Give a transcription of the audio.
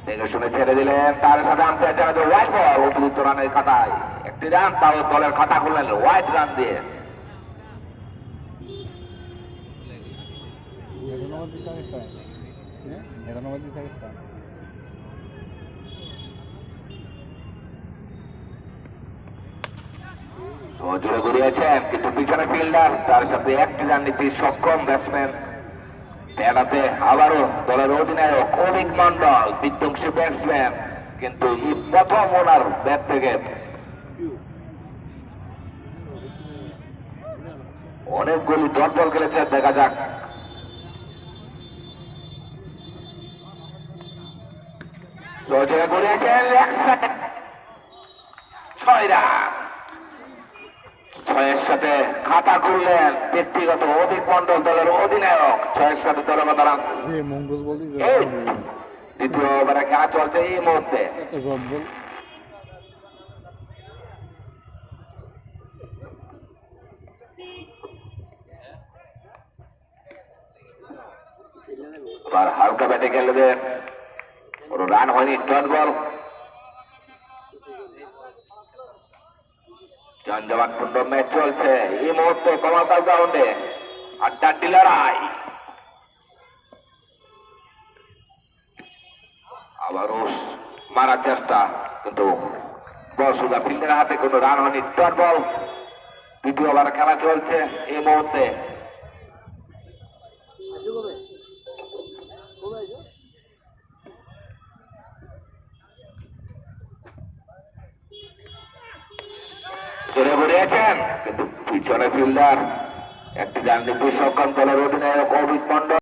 দেখে শুনে ছেড়ে দিলেন, তার সাথে আম্পায়ার জানাবে হোয়াইট বল। অতিরিক্ত রানের খাতায় একটি রান, তাও দলের খাতা খুললেন হোয়াইট রান দিয়ে। জোরে ঘুরিয়েছেন, কিন্তু পিছনে ফিল্ডার, তার সাথে একটি রান নিতে সক্ষম ব্যাটসম্যান পেড়াতে। আবারও দলের অধিনায়ক অভিক মন্ডল বিধ্বংসী ব্যাটসম্যান, কিন্তু এই প্রথম ওনার ব্যাট থেকে অনেকগুলি ডট বল খেলেছে। দেখা যাক জোরে ঘুরিয়েছেন, 6 রান। 6-এর সাথে খাতা খুললেন ব্যক্তিগত অভিক মন্ডল, দলের অধিনায়ক। 6-এর সাথে দলগত রান। দ্বিতীয় ওভারে খেলা চলছে এই মুহূর্তে। হালকা ব্যাটে খেলবেন, কোনো রান হয়নি, ডট বল। জমজমাটপূর্ণ ম্যাচ চলছে এই মুহূর্তে কমালকাল গ্রাউন্ডে। আড্ডার লড়াই, আবারও মারার চেষ্টা, কিন্তু বল সুদা ফিল্ডের হাতে, কোনো রান হয়নি, ডট বল। দ্বিতীয় ওভারে খেলা চলছে এই মুহূর্তে। জোরে ঘুরিয়েছেন, কিন্তু পিছনে ফিল্ডার একটি রান নিতে সক্ষম দলের অধিনায়ক অভিক মন্ডল।